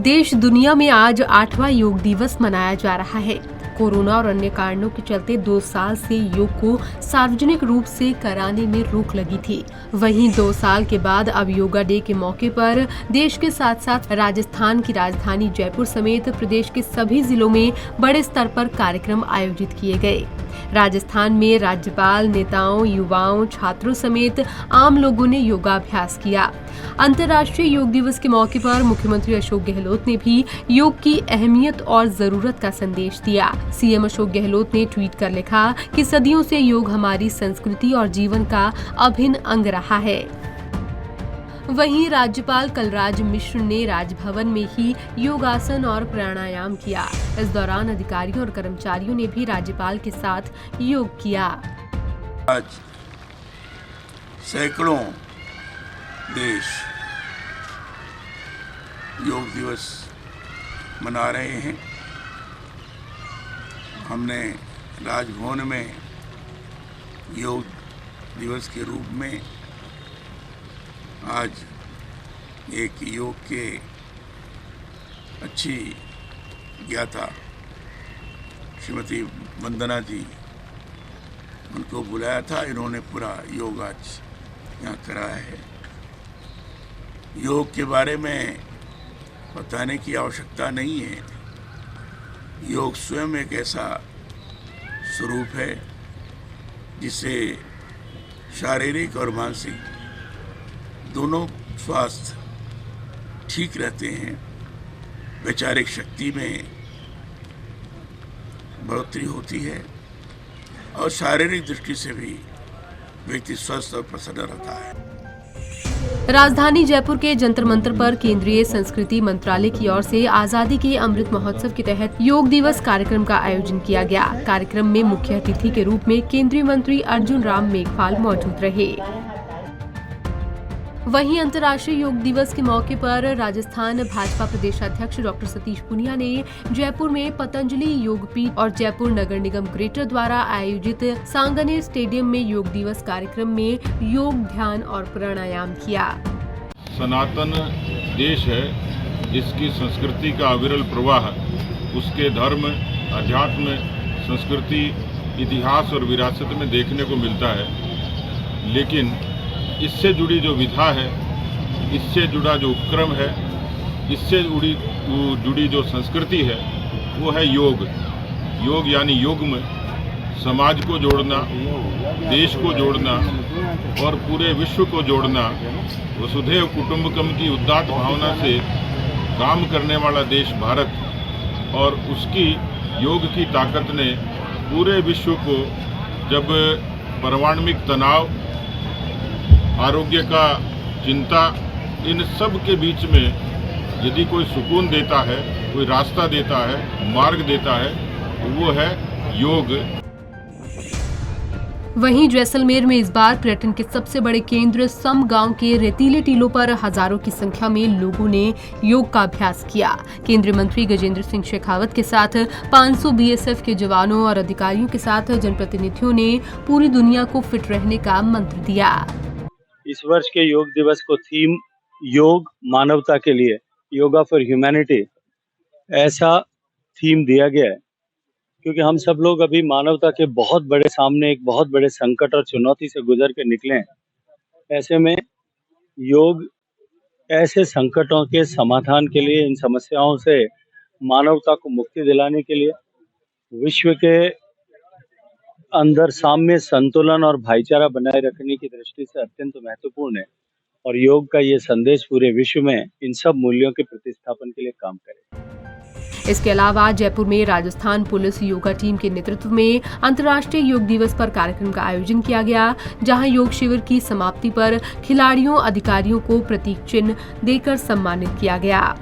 देश दुनिया में आज 8वां योग दिवस मनाया जा रहा है। कोरोना और अन्य कारणों के चलते 2 साल से योग को सार्वजनिक रूप से कराने में रोक लगी थी। वहीं 2 साल के बाद अब योगा डे के मौके पर देश के साथ साथ राजस्थान की राजधानी जयपुर समेत प्रदेश के सभी जिलों में बड़े स्तर पर कार्यक्रम आयोजित किए गए। राजस्थान में राज्यपाल, नेताओं, युवाओं, छात्रों समेत आम लोगों ने योगाभ्यास किया। अंतर्राष्ट्रीय योग दिवस के मौके पर मुख्यमंत्री अशोक गहलोत ने भी योग की अहमियत और जरूरत का संदेश दिया। सीएम अशोक गहलोत ने ट्वीट कर लिखा कि सदियों से योग हमारी संस्कृति और जीवन का अभिन्न अंग रहा है। वहीं राज्यपाल कलराज मिश्र ने राजभवन में ही योगासन और प्राणायाम किया। इस दौरान अधिकारियों और कर्मचारियों ने भी राज्यपाल के साथ योग किया। आज सैकड़ों देश योग दिवस मना रहे हैं। हमने राजभवन में योग दिवस के रूप में आज एक योग के अच्छी ज्ञाता श्रीमती वंदना जी, उनको बुलाया था। इन्होंने पूरा योग आज यहाँ कराया है। योग के बारे में बताने की आवश्यकता नहीं है। योग स्वयं एक ऐसा स्वरूप है जिससे शारीरिक और मानसिक दोनों स्वास्थ्य ठीक रहते हैं। वैचारिक शक्ति में बढ़ोतरी होती है और शारीरिक दृष्टि से भी व्यक्ति स्वस्थ और प्रसन्न रहता है। राजधानी जयपुर के जंतर मंतर पर केंद्रीय संस्कृति मंत्रालय की ओर से आजादी के अमृत महोत्सव के तहत योग दिवस कार्यक्रम का आयोजन किया गया। कार्यक्रम में मुख्य अतिथि के रूप में केंद्रीय मंत्री अर्जुन राम मेघवाल मौजूद रहे। वहीं अंतर्राष्ट्रीय योग दिवस के मौके पर राजस्थान भाजपा प्रदेशाध्यक्ष डॉक्टर सतीश पूनिया ने जयपुर में पतंजलि योगपीठ और जयपुर नगर निगम ग्रेटर द्वारा आयोजित सांगनेर स्टेडियम में योग दिवस कार्यक्रम में योग, ध्यान और प्राणायाम किया। सनातन देश है जिसकी संस्कृति का अविरल प्रवाह उसके धर्म, अध्यात्म, संस्कृति, इतिहास और विरासत में देखने को मिलता है। लेकिन इससे जुड़ी जो विधा है, इससे जुड़ा जो उपक्रम है, इससे जुड़ी जो संस्कृति है, वो है योग। योग यानी युग्म, समाज को जोड़ना, देश को जोड़ना और पूरे विश्व को जोड़ना। वसुधैव कुटुंबकम की उदात्त भावना से काम करने वाला देश भारत और उसकी योग की ताकत ने पूरे विश्व को जब परमाणुक तनाव, आरोग्य का चिंता, इन सब के बीच में यदि कोई सुकून देता है, कोई रास्ता देता है, मार्ग देता है, तो वो है योग। वहीं जैसलमेर में इस बार पर्यटन के सबसे बड़े केंद्र सम गांव के रेतीले टीलों पर हजारों की संख्या में लोगों ने योग का अभ्यास किया। केंद्रीय मंत्री गजेंद्र सिंह शेखावत के साथ 500 बीएसएफ के जवानों और अधिकारियों के साथ जनप्रतिनिधियों ने पूरी दुनिया को फिट रहने का मंत्र दिया। इस वर्ष के योग दिवस को थीम योग मानवता के लिए, योगा फॉर ह्यूमैनिटी, ऐसा थीम दिया गया है क्योंकि हम सब लोग अभी मानवता के बहुत बड़े सामने एक बहुत बड़े संकट और चुनौती से गुजर के निकले हैं। ऐसे में योग ऐसे संकटों के समाधान के लिए, इन समस्याओं से मानवता को मुक्ति दिलाने के लिए, विश्व के अंदर साम्य, संतुलन और भाईचारा बनाए रखने की दृष्टि से अत्यंत महत्वपूर्ण है और योग का ये संदेश पूरे विश्व में इन सब मूल्यों के प्रतिस्थापन के लिए काम करे। इसके अलावा जयपुर में राजस्थान पुलिस योगा टीम के नेतृत्व में अंतर्राष्ट्रीय योग दिवस पर कार्यक्रम का आयोजन किया गया, जहां योग शिविर की समाप्ति पर खिलाड़ियों, अधिकारियों को प्रतीक चिन्ह देकर सम्मानित किया गया।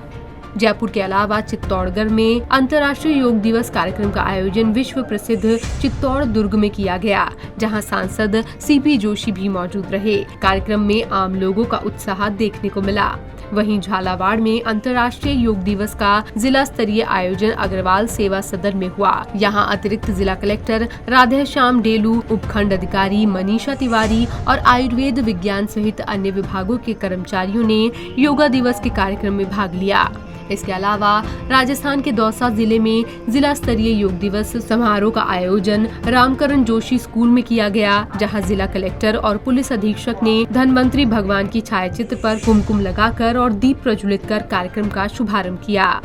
जयपुर के अलावा चित्तौड़गढ़ में अंतर्राष्ट्रीय योग दिवस कार्यक्रम का आयोजन विश्व प्रसिद्ध चित्तौड़ दुर्ग में किया गया, जहां सांसद सीपी जोशी भी मौजूद रहे। कार्यक्रम में आम लोगों का उत्साह देखने को मिला। वहीं झालावाड़ में अंतर्राष्ट्रीय योग दिवस का जिला स्तरीय आयोजन अग्रवाल सेवा सदन में हुआ। यहां अतिरिक्त जिला कलेक्टर राधेश्याम डेलू, उपखंड अधिकारी मनीषा तिवारी और आयुर्वेद विज्ञान सहित अन्य विभागों के कर्मचारियों ने योगा दिवस के कार्यक्रम में भाग लिया। इसके अलावा राजस्थान के दौसा जिले में जिला स्तरीय योग दिवस समारोह का आयोजन रामकरण जोशी स्कूल में किया गया, जहां जिला कलेक्टर और पुलिस अधीक्षक ने धन्वंतरी भगवान की छायाचित्र पर कुमकुम लगाकर और दीप प्रज्वलित कर कार्यक्रम का शुभारंभ किया।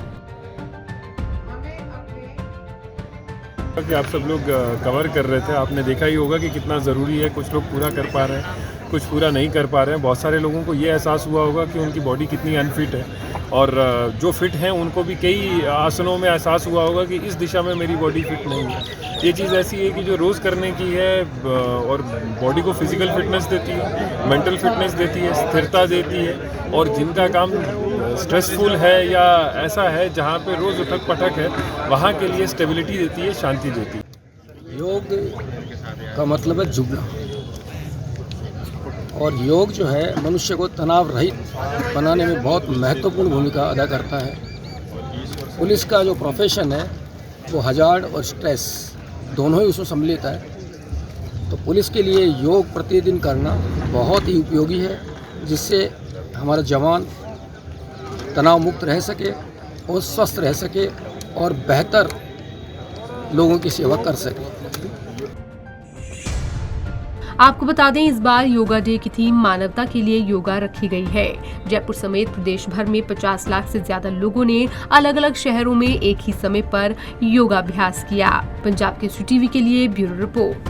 कि आप सब लोग कवर कर रहे थे, आपने देखा ही होगा कि कितना ज़रूरी है। कुछ लोग पूरा कर पा रहे हैं, कुछ पूरा नहीं कर पा रहे हैं। बहुत सारे लोगों को ये एहसास हुआ होगा कि उनकी बॉडी कितनी अनफिट है, और जो फिट हैं उनको भी कई आसनों में एहसास हुआ होगा कि इस दिशा में मेरी बॉडी फिट नहीं है। ये चीज़ ऐसी है कि जो रोज़ करने की है और बॉडी को फिजिकल फिटनेस देती है, मेंटल फिटनेस देती है, स्थिरता देती है, और जिनका काम स्ट्रेसफुल है या ऐसा है जहाँ पे रोज़ उठक पटक है, वहाँ के लिए स्टेबिलिटी देती है, शांति देती है। योग का मतलब है जुड़ना, और योग जो है मनुष्य को तनाव रहित बनाने में बहुत महत्वपूर्ण भूमिका अदा करता है। पुलिस का जो प्रोफेशन है वो हजार्ड और स्ट्रेस दोनों ही उसमें सम्मिलित है, तो पुलिस के लिए योग प्रतिदिन करना बहुत ही उपयोगी है, जिससे हमारा जवान तनाव मुक्त रह सके और स्वस्थ रह सके और बेहतर लोगों की सेवा कर सके। आपको बता दें, इस बार योगा डे की थीम मानवता के लिए योगा रखी गई है। जयपुर समेत प्रदेश भर में 50 लाख से ज्यादा लोगों ने अलग अलग शहरों में एक ही समय पर योगाभ्यास किया। पंजाब केसरी टीवी के लिए ब्यूरो रिपोर्ट।